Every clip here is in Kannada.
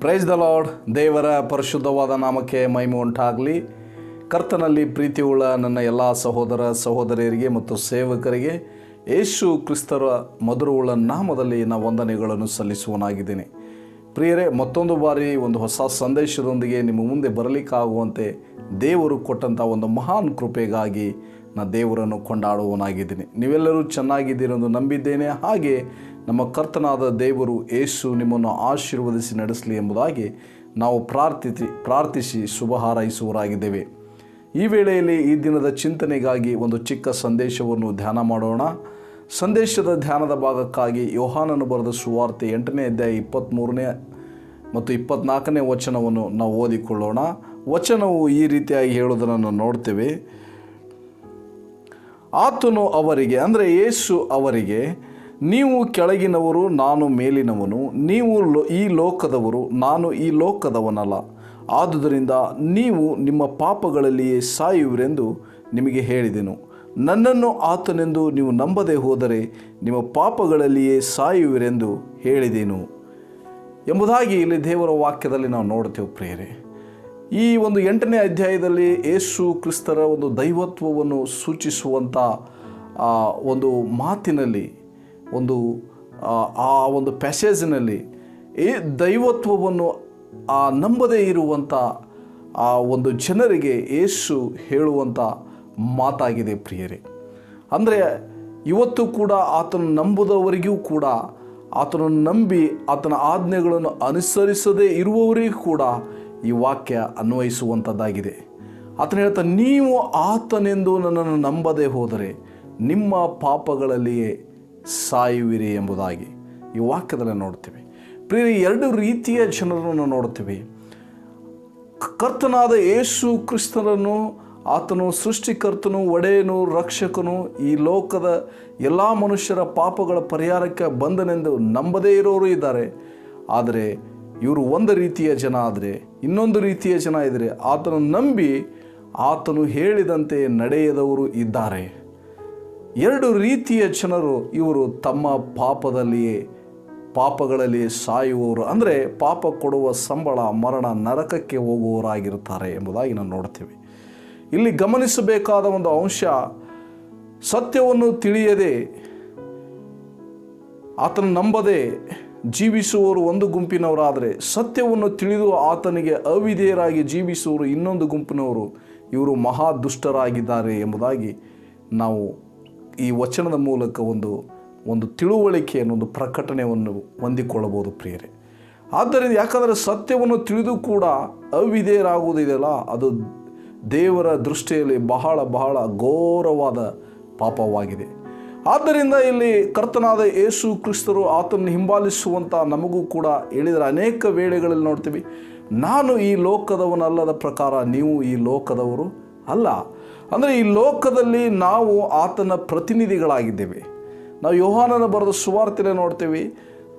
Praise the lord. ದೇವರ ಪರಿಶುದ್ಧವಾದ ನಾಮಕ್ಕೆ ಮಹಿಮೆ ಉಂಟಾಗಲಿ. ಕರ್ತನಲ್ಲಿ ಪ್ರೀತಿಯುಳ್ಳ ನನ್ನ ಎಲ್ಲ ಸಹೋದರ ಸಹೋದರಿಯರಿಗೆ ಮತ್ತು ಸೇವಕರಿಗೆ ಯೇಸು ಕ್ರಿಸ್ತರ ಮಧುರವುಳ್ಳ ನಾಮದಲ್ಲಿ ನಾನು ವಂದನೆಗಳನ್ನು ಸಲ್ಲಿಸುವನಾಗಿದ್ದೇನೆ. ಪ್ರಿಯರೇ, ಮತ್ತೊಂದು ಬಾರಿ ಒಂದು ಹೊಸ ಸಂದೇಶದೊಂದಿಗೆ ನಿಮ್ಮ ಮುಂದೆ ಬರಲಿಕ್ಕಾಗುವಂತೆ ದೇವರು ಕೊಟ್ಟಂಥ ಒಂದು ಮಹಾನ್ ಕೃಪೆಗಾಗಿ ನಾನು ದೇವರನ್ನು ಕೊಂಡಾಡುವನಾಗಿದ್ದೀನಿ. ನೀವೆಲ್ಲರೂ ಚೆನ್ನಾಗಿದ್ದೀರೆಂದು ನಂಬಿದ್ದೇನೆ. ಹಾಗೆ ನಮ್ಮ ಕರ್ತನಾದ ದೇವರು ಯೇಸು ನಿಮ್ಮನ್ನು ಆಶೀರ್ವದಿಸಿ ನಡೆಸಲಿ ಎಂಬುದಾಗಿ ನಾವು ಪ್ರಾರ್ಥಿಸಿ ಶುಭ ಹಾರೈಸುವರಾಗಿದ್ದೇವೆ. ಈ ವೇಳೆಯಲ್ಲಿ ಈ ದಿನದ ಚಿಂತನೆಗಾಗಿ ಒಂದು ಚಿಕ್ಕ ಸಂದೇಶವನ್ನು ಧ್ಯಾನ ಮಾಡೋಣ. ಸಂದೇಶದ ಧ್ಯಾನದ ಭಾಗಕ್ಕಾಗಿ ಯೋಹಾನನು ಬರೆದ ಸುವಾರ್ತೆ 8ನೇ ಅಧ್ಯಾಯ 23ನೇ ಮತ್ತು 24ನೇ ವಚನವನ್ನು ನಾವು ಓದಿಕೊಳ್ಳೋಣ. ವಚನವು ಈ ರೀತಿಯಾಗಿ ಹೇಳುವುದನ್ನು ನೋಡ್ತೇವೆ. ಆತನು ಅವರಿಗೆ, ಅಂದರೆ ಯೇಸು ಅವರಿಗೆ, ನೀವು ಕೆಳಗಿನವರು, ನಾನು ಮೇಲಿನವನು. ನೀವು ಈ ಲೋಕದವರು, ನಾನು ಈ ಲೋಕದವನಲ್ಲ. ಆದುದರಿಂದ ನೀವು ನಿಮ್ಮ ಪಾಪಗಳಲ್ಲಿಯೇ ಸಾಯುವಿರೆಂದು ನಿಮಗೆ ಹೇಳಿದೆನು. ನನ್ನನ್ನು ಆತನೆಂದು ನೀವು ನಂಬದೆ ಹೋದರೆ ನಿಮ್ಮ ಪಾಪಗಳಲ್ಲಿಯೇ ಸಾಯುವಿರೆಂದು ಹೇಳಿದೆನು ಎಂಬುದಾಗಿ ಇಲ್ಲಿ ದೇವರ ವಾಕ್ಯದಲ್ಲಿ ನಾವು ನೋಡ್ತೇವೆ. ಪ್ರಿಯರೇ, ಈ ಒಂದು 8ನೇ ಅಧ್ಯಾಯದಲ್ಲಿ ಯೇಸು ಕ್ರಿಸ್ತರ ಒಂದು ದೈವತ್ವವನ್ನು ಸೂಚಿಸುವಂಥ ಒಂದು ಮಾತಿನಲ್ಲಿ, ಆ ಒಂದು ಪ್ಯಾಸೇಜಿನಲ್ಲಿ ಈ ದೈವತ್ವವನ್ನು ನಂಬದೇ ಇರುವಂಥ ಆ ಒಂದು ಜನರಿಗೆ ಯೇಸು ಹೇಳುವಂಥ ಮಾತಾಗಿದೆ. ಪ್ರಿಯರೇ, ಅಂದರೆ ಇವತ್ತು ಕೂಡ ಆತನ ನಂಬುದವರಿಗೂ ಕೂಡ, ಆತನನ್ನು ನಂಬಿ ಆತನ ಆಜ್ಞೆಗಳನ್ನು ಅನುಸರಿಸದೇ ಇರುವವರಿಗೂ ಕೂಡ ಈ ವಾಕ್ಯ ಅನ್ವಯಿಸುವಂಥದ್ದಾಗಿದೆ. ಆತನು ಹೇಳ್ತಾನೆ, ನೀವು ಆತನೆಂದು ನನ್ನನ್ನು ನಂಬದೇ ಹೋದರೆ ನಿಮ್ಮ ಪಾಪಗಳಲ್ಲಿಯೇ ಸಾಯುವಿರಿ ಎಂಬುದಾಗಿ ಈ ವಾಕ್ಯದಲ್ಲಿ ನೋಡ್ತೀವಿ. ಪ್ರಿಯ, 2 ರೀತಿಯ ಜನರನ್ನು ನೋಡ್ತೀವಿ. ಕರ್ತನಾದ ಯೇಸು ಕ್ರಿಸ್ತನನ್ನು, ಆತನು ಸೃಷ್ಟಿಕರ್ತನು, ಒಡೆಯನು, ರಕ್ಷಕನು, ಈ ಲೋಕದ ಎಲ್ಲ ಮನುಷ್ಯರ ಪಾಪಗಳ ಪರಿಹಾರಕ್ಕೆ ಬಂದನೆಂದು ನಂಬದೇ ಇರೋರು ಇದ್ದಾರೆ. ಆದರೆ ಇವರು ಒಂದು ರೀತಿಯ ಜನ. ಆದರೆ ಇನ್ನೊಂದು ರೀತಿಯ ಜನ ಇದ್ದರೆ ಆತನು ನಂಬಿ ಆತನು ಹೇಳಿದಂತೆ ನಡೆಯದವರು ಇದ್ದಾರೆ. 2 ರೀತಿಯ ಜನರು ಇವರು ತಮ್ಮ ಪಾಪಗಳಲ್ಲಿ ಸಾಯುವವರು, ಅಂದರೆ ಪಾಪ ಕೊಡುವ ಸಂಬಳ ಮರಣ, ನರಕಕ್ಕೆ ಹೋಗುವವರಾಗಿರುತ್ತಾರೆ ಎಂಬುದಾಗಿ ನಾವು ನೋಡ್ತೀವಿ. ಇಲ್ಲಿ ಗಮನಿಸಬೇಕಾದ ಒಂದು ಅಂಶ, ಸತ್ಯವನ್ನು ತಿಳಿಯದೆ ಆತನ ನಂಬದೆ ಜೀವಿಸುವವರು ಒಂದು ಗುಂಪಿನವರಾದರೆ, ಸತ್ಯವನ್ನು ತಿಳಿದು ಆತನಿಗೆ ಅವಿಧೇಯರಾಗಿ ಜೀವಿಸುವವರು ಇನ್ನೊಂದು ಗುಂಪಿನವರು. ಇವರು ಮಹಾ ದುಷ್ಟರಾಗಿದ್ದಾರೆ ಎಂಬುದಾಗಿ ನಾವು ಈ ವಚನದ ಮೂಲಕ ಒಂದು ತಿಳುವಳಿಕೆಯನ್ನು, ಒಂದು ಪ್ರಕಟಣೆಯನ್ನು ಹೊಂದಿಕೊಳ್ಳಬಹುದು. ಪ್ರಿಯರೇ, ಆದ್ದರಿಂದ ಯಾಕಂದರೆ ಸತ್ಯವನ್ನು ತಿಳಿದು ಕೂಡ ಅವಿಧೇಯರಾಗುವುದಿದೆಯಲ್ಲ, ಅದು ದೇವರ ದೃಷ್ಟಿಯಲ್ಲಿ ಬಹಳ ಬಹಳ ಘೋರವಾದ ಪಾಪವಾಗಿದೆ. ಆದ್ದರಿಂದ ಇಲ್ಲಿ ಕರ್ತನಾದ ಯೇಸು ಕ್ರಿಸ್ತರು ಆತನನ್ನು ಹಿಂಬಾಲಿಸುವಂಥ ನಮಗೂ ಕೂಡ ಹೇಳಿದರೆ, ಅನೇಕ ವೇಳೆಗಳಲ್ಲಿ ನೋಡ್ತೀವಿ, ನಾನು ಈ ಲೋಕದವನಲ್ಲದ ಪ್ರಕಾರ ನೀವು ಈ ಲೋಕದವರು ಅಲ್ಲ. ಅಂದರೆ ಈ ಲೋಕದಲ್ಲಿ ನಾವು ಆತನ ಪ್ರತಿನಿಧಿಗಳಾಗಿದ್ದೇವೆ. ನಾವು ಯೋಹಾನನ ಬರೆದ ಸುವಾರ್ತೆಯಲ್ಲಿ ನೋಡ್ತೀವಿ,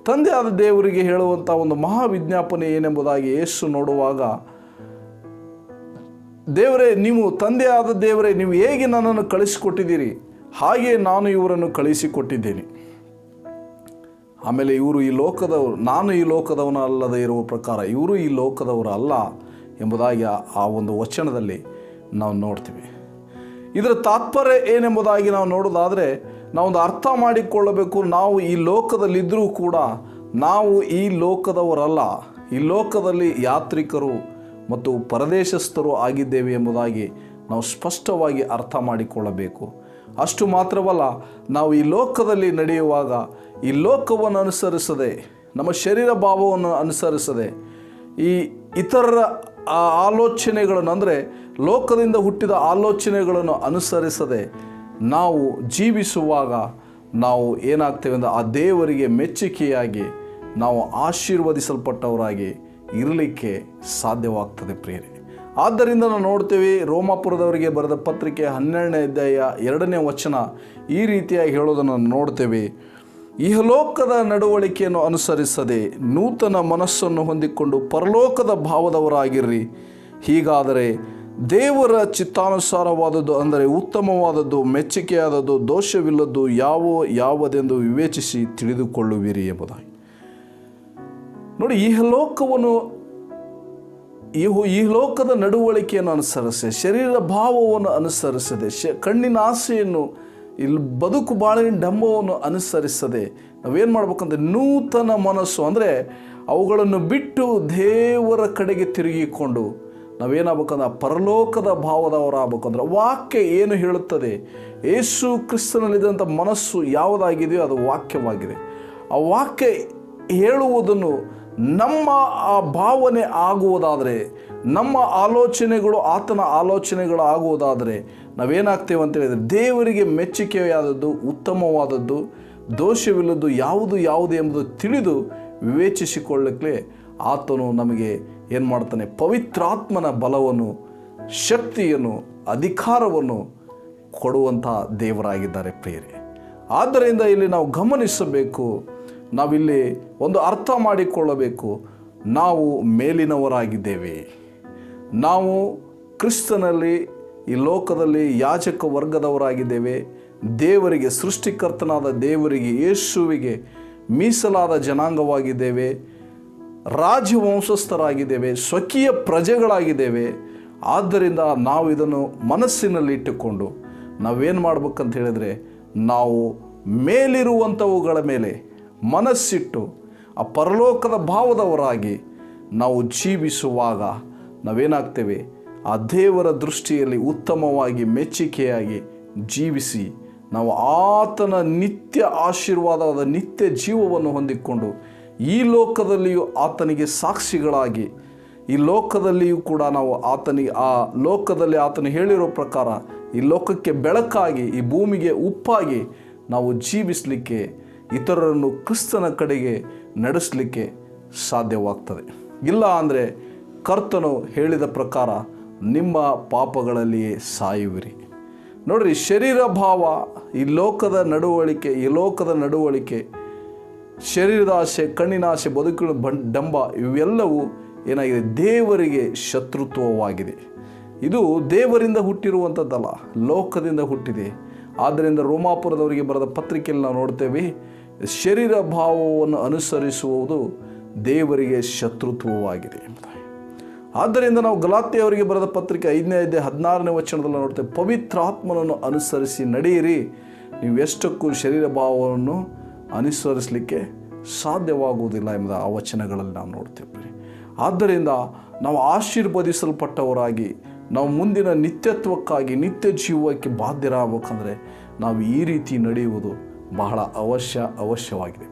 ತಂದೆ ಆದ ದೇವರಿಗೆ ಹೇಳುವಂಥ ಒಂದು ಮಹಾವಿಜ್ಞಾಪನೆ ಏನೆಂಬುದಾಗಿ ಯೇಸು ನೋಡುವಾಗ, ದೇವರೇ, ನೀವು ತಂದೆ ಆದ ದೇವರೇ, ನೀವು ಹೇಗೆ ನನ್ನನ್ನು ಕಳಿಸಿಕೊಟ್ಟಿದ್ದೀರಿ ಹಾಗೆ ನಾನು ಇವರನ್ನು ಕಳಿಸಿಕೊಟ್ಟಿದ್ದೇನೆ. ಆಮೇಲೆ ಇವರು ಈ ಲೋಕದವರು, ನಾನು ಈ ಲೋಕದವನ ಅಲ್ಲದೆ ಇರುವ ಪ್ರಕಾರ ಇವರು ಈ ಲೋಕದವರು ಅಲ್ಲ ಎಂಬುದಾಗಿ ಆ ಒಂದು ವಚನದಲ್ಲಿ ನಾವು ನೋಡ್ತೀವಿ. ಇದರ ತಾತ್ಪರ್ಯ ಏನೆಂಬುದಾಗಿ ನಾವು ನೋಡೋದಾದರೆ, ನಾವೊಂದು ಅರ್ಥ ಮಾಡಿಕೊಳ್ಳಬೇಕು. ನಾವು ಈ ಲೋಕದಲ್ಲಿದ್ದರೂ ಕೂಡ ನಾವು ಈ ಲೋಕದವರಲ್ಲ, ಈ ಲೋಕದಲ್ಲಿ ಯಾತ್ರಿಕರು ಮತ್ತು ಪರದೇಶಸ್ಥರು ಆಗಿದ್ದೇವೆ ಎಂಬುದಾಗಿ ನಾವು ಸ್ಪಷ್ಟವಾಗಿ ಅರ್ಥ ಮಾಡಿಕೊಳ್ಳಬೇಕು. ಅಷ್ಟು ಮಾತ್ರವಲ್ಲ, ನಾವು ಈ ಲೋಕದಲ್ಲಿ ನಡೆಯುವಾಗ ಈ ಲೋಕವನ್ನು ಅನುಸರಿಸದೆ, ನಮ್ಮ ಶರೀರ ಭಾವವನ್ನು ಅನುಸರಿಸದೆ, ಈ ಇತರರ ಆಲೋಚನೆಗಳನ್ನು, ಅಂದರೆ ಲೋಕದಿಂದ ಹುಟ್ಟಿದ ಆಲೋಚನೆಗಳನ್ನು ಅನುಸರಿಸದೆ ನಾವು ಜೀವಿಸುವಾಗ ನಾವು ಏನಾಗ್ತೇವೆ ಅಂದರೆ ಆ ದೇವರಿಗೆ ಮೆಚ್ಚುಗೆಯಾಗಿ ನಾವು ಆಶೀರ್ವದಿಸಲ್ಪಟ್ಟವರಾಗಿ ಇರಲಿಕ್ಕೆ ಸಾಧ್ಯವಾಗ್ತದೆ. ಪ್ರಿಯರೇ, ಆದ್ದರಿಂದ ನಾವು ನೋಡ್ತೇವೆ, ರೋಮಾಪುರದವರಿಗೆ ಬರೆದ ಪತ್ರಿಕೆ 12ನೇ ಅಧ್ಯಾಯ 2ನೇ ವಚನ ಈ ರೀತಿಯಾಗಿ ಹೇಳೋದನ್ನು ನೋಡ್ತೇವೆ. ಇಹಲೋಕದ ನಡವಳಿಕೆಯನ್ನು ಅನುಸರಿಸದೆ ನೂತನ ಮನಸ್ಸನ್ನು ಹೊಂದಿಕೊಂಡು ಪರಲೋಕದ ಭಾವದವರಾಗಿರ್ರಿ. ಹೀಗಾದರೆ ದೇವರ ಚಿತ್ತಾನುಸಾರವಾದದ್ದು, ಅಂದರೆ ಉತ್ತಮವಾದದ್ದು, ಮೆಚ್ಚುಗೆಯಾದದ್ದು, ದೋಷವಿಲ್ಲದ್ದು ಯಾವುದೆಂದು ವಿವೇಚಿಸಿ ತಿಳಿದುಕೊಳ್ಳುವಿರಿ ಎಂಬುದಾಗಿ. ನೋಡಿ, ಈ ಲೋಕವನ್ನು ಈ ಲೋಕದ ನಡವಳಿಕೆಯನ್ನು ಅನುಸರಿಸದೆ, ಶರೀರ ಭಾವವನ್ನು ಅನುಸರಿಸದೆ, ಕಣ್ಣಿನ ಆಸೆಯನ್ನು, ಇಲ್ಲಿ ಬದುಕು ಬಾಳಿನ ಡಂಬವನ್ನು ಅನುಸರಿಸದೆ ನಾವೇನು ಮಾಡ್ಬೇಕಂದ್ರೆ ನೂತನ ಮನಸ್ಸು ಅಂದರೆ ಅವುಗಳನ್ನು ಬಿಟ್ಟು ದೇವರ ಕಡೆಗೆ ತಿರುಗಿಕೊಂಡು ನಾವೇನಾಗಬೇಕಂದ್ರೆ ಪರಲೋಕದ ಭಾವದವರಾಗಬೇಕಂದ್ರೆ ವಾಕ್ಯ ಏನು ಹೇಳುತ್ತದೆ, ಯೇಸು ಕ್ರಿಸ್ತನಲ್ಲಿದ್ದಂಥ ಮನಸ್ಸು ಯಾವುದಾಗಿದೆಯೋ ಅದು ವಾಕ್ಯವಾಗಿದೆ. ಆ ವಾಕ್ಯ ಹೇಳುವುದನ್ನು ನಮ್ಮ ಆ ಭಾವನೆ ಆಗುವುದಾದರೆ, ನಮ್ಮ ಆಲೋಚನೆಗಳು ಆತನ ಆಲೋಚನೆಗಳು ಆಗುವುದಾದರೆ ನಾವೇನಾಗ್ತೇವೆ ಅಂತ ಹೇಳಿದರೆ ದೇವರಿಗೆ ಮೆಚ್ಚುಗೆಯಾದದ್ದು, ಉತ್ತಮವಾದದ್ದು, ದೋಷವಿಲ್ಲದ್ದು ಯಾವುದು ಎಂಬುದು ತಿಳಿದು ವಿವೇಚಿಸಿಕೊಳ್ಳಲಿಕ್ಕೆ ಆತನು ನಮಗೆ ಏನು ಮಾಡ್ತಾನೆ, ಪವಿತ್ರಾತ್ಮನ ಬಲವನ್ನು, ಶಕ್ತಿಯನ್ನು, ಅಧಿಕಾರವನ್ನು ಕೊಡುವಂಥ ದೇವರಾಗಿದ್ದಾರೆ ಪ್ರಿಯರೇ. ಆದ್ದರಿಂದ ಇಲ್ಲಿ ನಾವು ಗಮನಿಸಬೇಕು, ನಾವಿಲ್ಲಿ ಒಂದು ಅರ್ಥ ಮಾಡಿಕೊಳ್ಳಬೇಕು, ನಾವು ಮೇಲಿನವರಾಗಿದ್ದೇವೆ. ನಾವು ಕ್ರಿಸ್ತನಲ್ಲಿ ಈ ಲೋಕದಲ್ಲಿ ಯಾಜಕ ವರ್ಗದವರಾಗಿದ್ದೇವೆ. ದೇವರಿಗೆ, ಸೃಷ್ಟಿಕರ್ತನಾದ ದೇವರಿಗೆ, ಯೇಸುವಿಗೆ ಮೀಸಲಾದ ಜನಾಂಗವಾಗಿದ್ದೇವೆ, ರಾಜವಂಶಸ್ಥರಾಗಿದ್ದೇವೆ, ಸ್ವಕೀಯ ಪ್ರಜೆಗಳಾಗಿದ್ದೇವೆ. ಆದ್ದರಿಂದ ನಾವು ಇದನ್ನು ಮನಸ್ಸಿನಲ್ಲಿ ಇಟ್ಟುಕೊಂಡು ನಾವೇನು ಮಾಡ್ಬೇಕಂತ ಹೇಳಿದರೆ, ನಾವು ಮೇಲಿರುವಂಥವುಗಳ ಮೇಲೆ ಮನಸ್ಸಿಟ್ಟು ಆ ಪರಲೋಕದ ಭಾವದವರಾಗಿ ನಾವು ಜೀವಿಸುವಾಗ ನಾವೇನಾಗ್ತೇವೆ, ಆ ದೇವರ ದೃಷ್ಟಿಯಲ್ಲಿ ಉತ್ತಮವಾಗಿ ಮೆಚ್ಚುಗೆಯಾಗಿ ಜೀವಿಸಿ ನಾವು ಆತನ ನಿತ್ಯ ಆಶೀರ್ವಾದವಾದ ನಿತ್ಯ ಜೀವವನ್ನು ಹೊಂದಿಕೊಂಡು ಈ ಲೋಕದಲ್ಲಿಯೂ ಆತನಿಗೆ ಸಾಕ್ಷಿಗಳಾಗಿ, ಈ ಲೋಕದಲ್ಲಿಯೂ ಕೂಡ ನಾವು ಆತನಿಗೆ, ಆ ಲೋಕದಲ್ಲಿ ಆತನು ಹೇಳಿರೋ ಪ್ರಕಾರ ಈ ಲೋಕಕ್ಕೆ ಬೆಳಕಾಗಿ, ಈ ಭೂಮಿಗೆ ಉಪ್ಪಾಗಿ ನಾವು ಜೀವಿಸಲಿಕ್ಕೆ, ಇತರರನ್ನು ಕ್ರಿಸ್ತನ ಕಡೆಗೆ ನಡೆಸಲಿಕ್ಕೆ ಸಾಧ್ಯವಾಗ್ತದೆ. ಇಲ್ಲ ಅಂದರೆ ಕರ್ತನು ಹೇಳಿದ ಪ್ರಕಾರ ನಿಮ್ಮ ಪಾಪಗಳಲ್ಲಿಯೇ ಸಾಯುವಿರಿ. ನೋಡ್ರಿ, ಶರೀರ ಭಾವ, ಈ ಲೋಕದ ನಡವಳಿಕೆ, ಶರೀರದ ಆಸೆ, ಕಣ್ಣಿನ ಆಸೆ, ಬದುಕಿನ ಡಂಬ ಇವೆಲ್ಲವೂ ಏನಾಗಿದೆ, ದೇವರಿಗೆ ಶತ್ರುತ್ವವಾಗಿದೆ. ಇದು ದೇವರಿಂದ ಹುಟ್ಟಿರುವಂಥದ್ದಲ್ಲ, ಲೋಕದಿಂದ ಹುಟ್ಟಿದೆ. ಆದ್ದರಿಂದ ರೋಮಾಪುರದವರಿಗೆ ಬರೆದ ಪತ್ರಿಕೆಯಲ್ಲಿ ನಾವು ನೋಡ್ತೇವೆ, ಶರೀರ ಭಾವವನ್ನು ಅನುಸರಿಸುವುದು ದೇವರಿಗೆ ಶತ್ರುತ್ವವಾಗಿದೆ. ಆದ್ದರಿಂದ ನಾವು ಗಲಾತ್ಯಯವರಿಗೆ ಬರೆದ ಪತ್ರಿಕೆ 5ನೇ ಅಧ್ಯಾಯ 16ನೇ ವಚನದಲ್ಲಿ ನೋಡ್ತೇವೆ, ಪವಿತ್ರಾತ್ಮನನ್ನು ಅನುಸರಿಸಿ ನಡೆಯಿರಿ, ನೀವು ಎಷ್ಟಕ್ಕೂ ಶರೀರ ಭಾವವನ್ನು ಅನುಸರಿಸಲಿಕ್ಕೆ ಸಾಧ್ಯವಾಗುವುದಿಲ್ಲ ಎಂಬ ಆ ವಚನಗಳಲ್ಲಿ ನಾವು ನೋಡ್ತೇವೆ. ಆದ್ದರಿಂದ ನಾವು ಆಶೀರ್ವದಿಸಲ್ಪಟ್ಟವರಾಗಿ ನಾವು ಮುಂದಿನ ನಿತ್ಯತ್ವಕ್ಕಾಗಿ, ನಿತ್ಯ ಜೀವಕ್ಕೆ ಬಾಧ್ಯರಾಗಬೇಕಂದ್ರೆ ನಾವು ಈ ರೀತಿ ನಡೆಯುವುದು ಬಹಳ ಅವಶ್ಯವಾಗಿದೆ.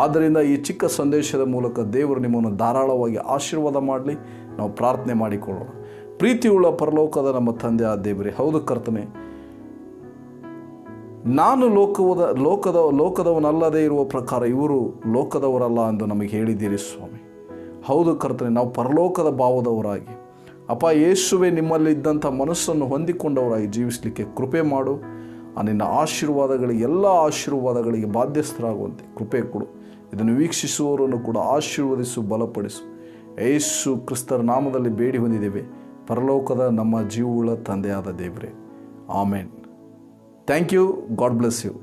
ಆದ್ದರಿಂದ ಈ ಚಿಕ್ಕ ಸಂದೇಶದ ಮೂಲಕ ದೇವರು ನಿಮ್ಮನ್ನು ಧಾರಾಳವಾಗಿ ಆಶೀರ್ವಾದ ಮಾಡಲಿ. ನಾವು ಪ್ರಾರ್ಥನೆ ಮಾಡಿಕೊಳ್ಳೋಣ. ಪ್ರೀತಿಯುಳ್ಳ ಪರಲೋಕದ ನಮ್ಮ ತಂದೆ ಆ ದೇವರೇ, ಹೌದು ಕರ್ತನೆ, ನಾನು ಲೋಕದವನಲ್ಲದೇ ಇರುವ ಪ್ರಕಾರ ಇವರು ಲೋಕದವರಲ್ಲ ಎಂದು ನಮಗೆ ಹೇಳಿದ್ದೀರಿ ಸ್ವಾಮಿ. ಹೌದು ಕರ್ತನೆ, ನಾವು ಪರಲೋಕದ ಭಾವದವರಾಗಿ ಅಪ್ಪ ಯೇಸುವೆ ನಿಮ್ಮಲ್ಲಿದ್ದಂಥ ಮನಸ್ಸನ್ನು ಹೊಂದಿಕೊಂಡವರಾಗಿ ಜೀವಿಸಲಿಕ್ಕೆ ಕೃಪೆ ಮಾಡು. ನಿನ್ನ ಆಶೀರ್ವಾದಗಳಿಗೆ, ಎಲ್ಲ ಆಶೀರ್ವಾದಗಳಿಗೆ ಬಾಧ್ಯಸ್ಥರಾಗುವಂತೆ ಕೃಪೆ ಕೊಡು. ಇದನ್ನು ವೀಕ್ಷಿಸುವವರನ್ನು ಕೂಡ ಆಶೀರ್ವದಿಸು, ಬಲಪಡಿಸು. ಯೇಸು ಕ್ರಿಸ್ತರ ನಾಮದಲ್ಲಿ ಬೇಡಿ ಹೊಂದಿದ್ದೇವೆ, ಪರಲೋಕದ ನಮ್ಮ ಜೀವವುಳ್ಳ ತಂದೆಯಾದ ದೇವರೇ, ಆಮೇನ್. Thank you. God bless you.